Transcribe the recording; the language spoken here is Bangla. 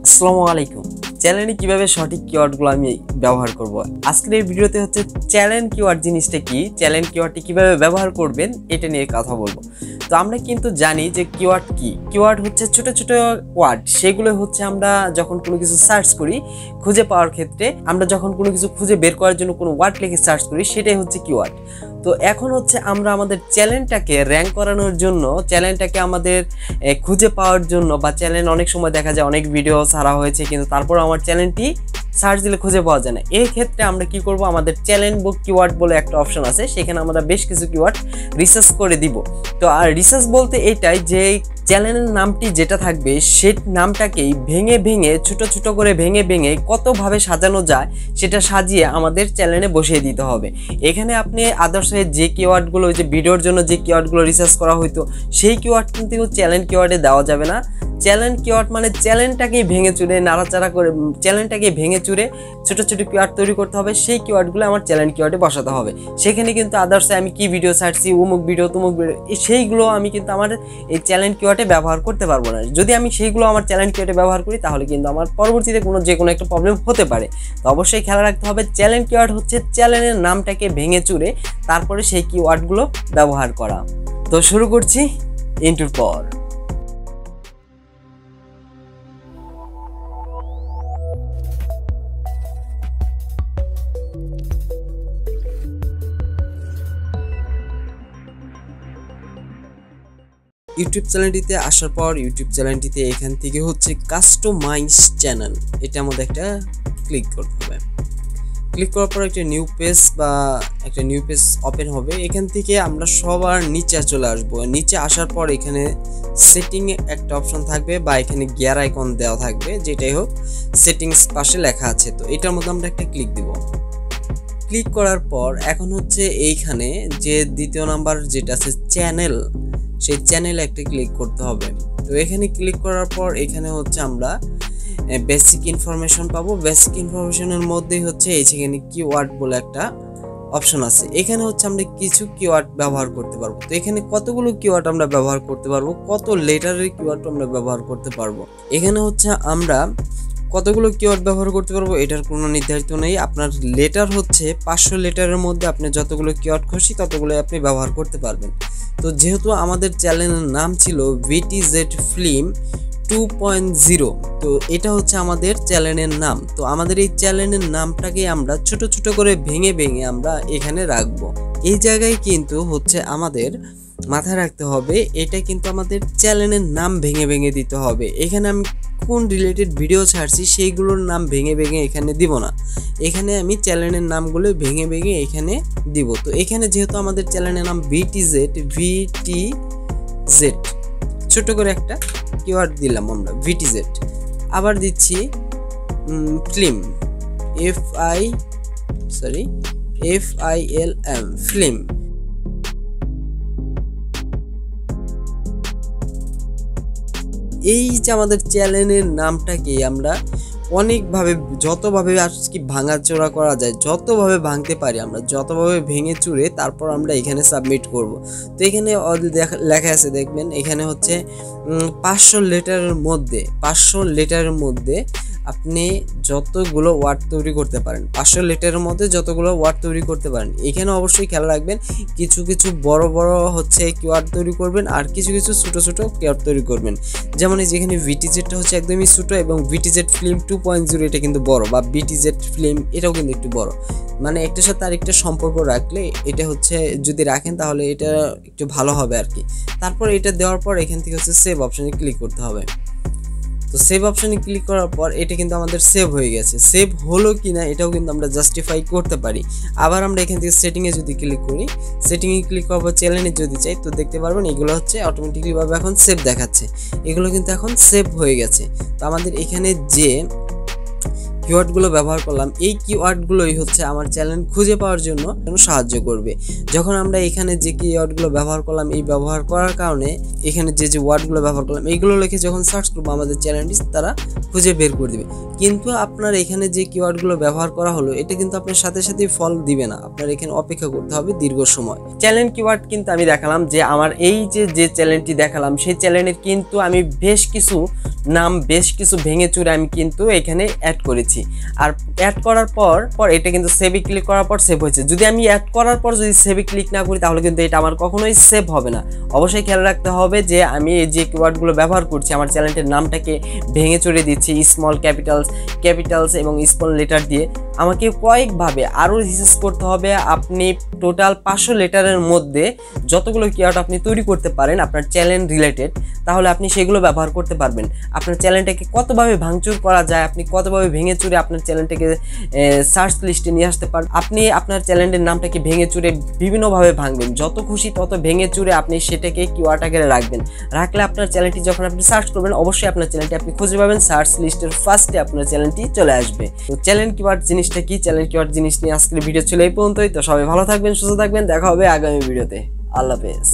আসসালামু আলাইকুম। চ্যানেলে কিভাবে সঠিক কিওয়ার্ডগুলো আমি ব্যবহার করব। আজকের এই ভিডিওতে হচ্ছে চ্যালেঞ্জ কিওয়ার্ড জিনিসটা কি, চ্যালেঞ্জ কিওয়ার্ডটি কিভাবে ব্যবহার করবেন এটা নিয়ে কথা বলবো। তো আমরা কিন্তু জানি যে কিওয়ার্ড কি, কিওয়ার্ড হচ্ছে ছোট ছোট ওয়ার্ড, সেগুলো হচ্ছে আমরা যখন কোনো কিছু সার্চ করি খুঁজে পাওয়ার ক্ষেত্রে, আমরা যখন কোনো কিছু খুঁজে বের করার জন্য কোনো ওয়ার্ড লিখে সার্চ করি সেটাই হচ্ছে কিওয়ার্ড। তো এখন হচ্ছে আমরা আমাদের চ্যানেলটাকে র্যাঙ্ক করানোর জন্য, চ্যানেলটাকে আমাদের খুঁজে পাওয়ার জন্য, বা চ্যানেল অনেক সময় দেখা যায় অনেক ভিডিও ছাড়া হয়েছে কিন্তু তারপর আমার চ্যানেলটি সার্চ দিলে খুঁজে পাওয়া যায় না। এই ক্ষেত্রে আমরা কি করব, আমাদের চ্যালেঞ্জ বুক কিওয়ার্ড বলে একটা অপশন আছে, সেখানে আমরা বেশ কিছু কিওয়ার্ড রিসার্চ করে দিব। তো আর রিসার্চ বলতে এটাই যে চ্যানেলের নামটি যেটা থাকবে সেই নামটাকেই ভেঙে ভেঙে ছোট ছোট করে ভেঙে ভেঙে কতভাবে সাজানো যায় সেটা সাজিয়ে আমাদের চ্যানেলে বসিয়ে দিতে হবে। এখানে আপনি আদার্স যে কিওয়ার্ডগুলো, যে ভিডিওর জন্য যে কিওয়ার্ডগুলো রিসার্চ করা হইতো সেই কিওয়ার্ড কিন্তু চ্যালেঞ্জ কিওয়ার্ডে দেওয়া যাবে না। চ্যালেঞ্জ কিওয়ার্ড মানে চ্যানেলটাকেই ভেঙে চুরে নাড়াচাড়া করে, চ্যানেলটাকে ভেঙে চুরে ছোট ছোট কিওয়ার্ড তৈরি করতে হবে, সেই কিওয়ার্ডগুলো আমার চ্যালেঞ্জ কিওয়ার্ডে বসাতে হবে। সেখানে কিন্তু আদার্সে আমি কি ভিডিও ছাড়ছি, অমুক ভিডিও তমুক ভিডিও, সেইগুলো আমি কিন্তু আমার এই চ্যালেঞ্জ কিওয়ার্ডে ব্যবহার করতে পারবো না। যদি আমি সেইগুলো আমার চ্যালেঞ্জ কিওয়ার্ডে ব্যবহার করি তাহলে কিন্তু আমার পরবর্তীতে যে কোনো একটা প্রবলেম হতে পারে। তো অবশ্যই খেয়াল রাখতে হবে, চ্যালেঞ্জ কিওয়ার্ড হচ্ছে চ্যানেলের নামটাকে ভেঙে চুরে তারপরে সেই কিওয়ার্ডগুলো ব্যবহার করা। তো শুরু করছি ইন্টুর পর। ইউটিউব চ্যানেলটিতে আসার পর ইউটিউব চ্যানেলটিতে এখান থেকে হচ্ছে কাস্টমাইজ চ্যানেল, এটা আমাদের একটা ক্লিক করতে হবে। ক্লিক করার পর একটা নিউ পেজ ওপেন হবে। এখান থেকে আমরা সবার নিচে চলে আসব। নিচে আসার পর এখানে সেটিং একটা অপশন থাকবে বা এখানে গিয়ার আইকন দেওয়া থাকবে, যেটাই হোক সেটিংস পাশে লেখা আছে। তো এটার মধ্যে আমরা একটা ক্লিক দিব। ক্লিক করার পর এখন হচ্ছে এইখানে যে দ্বিতীয় নাম্বার যেটা আছে চ্যানেল, সেই চ্যানেলে একটা ক্লিক করতে হবে। তো এখানে ক্লিক করার পর এখানে হচ্ছে আমরা বেসিক ইনফরমেশন পাবো। বেসিক ইনফরমেশনের মধ্যেই হচ্ছে এইখানে কিওয়ার্ড বলে একটা অপশন আছে। এখানে হচ্ছে আমরা কিছু কিওয়ার্ড ব্যবহার করতে পারবো। তো এখানে কতগুলো কিওয়ার্ড আমরা ব্যবহার করতে পারবো, কত লেটারের কিওয়ার্ড আমরা ব্যবহার করতে পারবো, এখানে হচ্ছে আমরা কতগুলো কিওয়ার্ড ব্যবহার করতে পারবো এটার কোনো নির্ধারিত নেই। আপনার লেটার হচ্ছে 500 লেটারের মধ্যে আপনি যতগুলো কিওয়ার্ড খুশি ততগুলো আপনি ব্যবহার করতে পারবেন। তো যেহেতু আমাদের চ্যানেলের নাম ছিল VTZ ফিল্ম 2.0, তো এটা হচ্ছে আমাদের চ্যানেলের নাম। তো আমাদের এই চ্যানেলের নামটাকে আমরা ছোট ছোট করে ভেঙে ভেঙে আমরা এখানে রাখবো। এই জায়গায় কিন্তু হচ্ছে আমাদের মাথায় রাখতে হবে, এটা কিন্তু আমাদের চ্যানেলের নাম ভেঙে ভেঙে দিতে হবে। এখানে আমি কোন রিলেটেড ভিডিও ছাড়ছি সেইগুলোর নাম ভেঙে ভেঙে এখানে দিব না, এখানে আমি চ্যানেলের নামগুলো ভেঙে ভেঙে এখানে দিব। তো এখানে যেহেতু আমাদের চ্যানেলের নাম VTZ, ছোট করে একটা কিওয়ার্ড দিলাম আমরা VTZ। আবার দিচ্ছি ফিল্ম, FILM ফিল্ম। এই যে আমাদের চ্যানেলের নামটাকে আমরা অনেকভাবে, যতভাবে আজকে ভাঙাচোরা করা যায়, যতভাবে ভাঙতে পারি আমরা, যতভাবে ভেঙে চুরে তারপর আমরা এখানে সাবমিট করব। তো এখানে লেখা আছে দেখবেন, এখানে হচ্ছে 500 লেটারের মধ্যে আপনি যতগুলো ওয়ার্ড তৈরি করতে পারেন, 500 লেটারের মধ্যে যতগুলো ওয়ার্ড তৈরি করতে পারেন। এখানে অবশ্যই খেয়াল রাখবেন, কিছু কিছু বড় বড় হচ্ছে কিওয়ার্ড তৈরি করবেন আর কিছু কিছু ছোট ছোট কিওয়ার্ড তৈরি করবেন। যেমন এই যেখানে VTZটা হচ্ছে একদমই ছোট এবং VTZ ফিল্ম 2.0 এটা কিন্তু বড়, বা VTZ ফিল্ম এটাও কিন্তু একটু বড়। মানে একটার সাথে আরেকটা সম্পর্ক রাখলে এটা হচ্ছে, যদি রাখেন তাহলে এটা একটু ভালো হবে আর কি। তারপর এটা দেওয়ার পর এখান থেকে হচ্ছে সেভ অপশনে ক্লিক করতে হবে। তো সেভ অপশনে ক্লিক করার পর এটা কিন্তু আমাদের সেভ হয়ে গেছে। সেভ হলো কিনা এটাও কিন্তু আমরা জাস্টিফাই করতে পারি। আবার আমরা এখান থেকে সেটিংয়ে যদি ক্লিক করি, সেটিংয়ে ক্লিক করার পর চ্যানেলে যদি চাই তো দেখতে পারবেন এগুলো হচ্ছে অটোমেটিকলি ভাবে এখন সেভ দেখাচ্ছে। এগুলো কিন্তু এখন সেভ হয়ে গেছে। তো আমাদের এখানে যে কিওয়ার্ডগুলো ব্যবহার করলাম, এই কিওয়ার্ডগুলোই হচ্ছে আমার চ্যানেল খুঁজে পাওয়ার জন্য সাহায্য করবে। যখন আমরা এখানে যে কিওয়ার্ডগুলো ব্যবহার করলাম, এই ব্যবহার করার কারণে এখানে যে ওয়ার্ডগুলো ব্যবহার করলাম এইগুলো লিখে যখন সার্চ করবো আমাদের চ্যানেলটি তারা খুঁজে বের করে দিবে। কিন্তু আপনার এখানে যে কিওয়ার্ডগুলো ব্যবহার করা হলো এটা কিন্তু আপনার সাথে সাথেই ফল দিবে না, আপনার এখানে অপেক্ষা করতে হবে দীর্ঘ সময়। চ্যানেল কিওয়ার্ড কিন্তু আমি দেখালাম যে আমার এই যে চ্যানেলটি দেখালাম সেই চ্যানেলের কিন্তু আমি বেশ কিছু নাম বেশ কিছু ভেঙে চুরে আমি কিন্তু এখানে অ্যাড করেছি। আর অ্যাড করার পর এটা কিন্তু সেভে ক্লিক করার পর সেভ হয়েছে। যদি আমি অ্যাড করার পর যদি সেভে ক্লিক না করি তাহলে কিন্তু এটা আমার কখনোই সেভ হবে না। অবশ্যই খেয়াল রাখতে হবে যে আমি এই যে কিওয়ার্ডগুলো ব্যবহার করছি আমার চ্যানেলটির নামটাকে ভেঙে চুরে দিচ্ছি স্মল ক্যাপিটালস এবং স্মল লেটার দিয়ে। আমাকে কয়েকভাবে আরও রিসার্চ করতে হবে। আপনি টোটাল 500 লেটারের মধ্যে যতগুলো কিওয়ার্ড আপনি তৈরি করতে পারেন আপনার চ্যানেল রিলেটেড, তাহলে আপনি সেগুলো ব্যবহার করতে পারবেন। আপনার চ্যানেলটাকে কতভাবে ভাঙচুর করা যায়, আপনি কতভাবে ভেঙে চুরে আপনার চ্যানেলটাকে সার্চ লিস্টে নিয়ে আসতে পারেন। আপনি আপনার চ্যানেলের নামটাকে ভেঙে চুরে বিভিন্নভাবে ভাঙবেন, যত খুশি তত ভেঙে চুরে আপনি সেটাকে কিওয়ার্ড আকারে রাখবেন। রাখলে আপনার চ্যানেলটি যখন আপনি সার্চ করবেন অবশ্যই আপনার চ্যানেলটি আপনি খুঁজে পাবেন, সার্চ লিস্টের ফার্স্টে আপনার চ্যানেলটি চলে আসবে। তো চ্যানেল কিওয়ার্ড জিনিসটা কি, চ্যানেল কিওয়ার্ড জিনিস নিয়ে আজকের ভিডিও ছিল এই পর্যন্তই। তো সবাই ভালো থাকবেন, সুস্থ থাকবেন, দেখা হবে আগামী ভিডিওতে। আল্লাহ হাফেজ।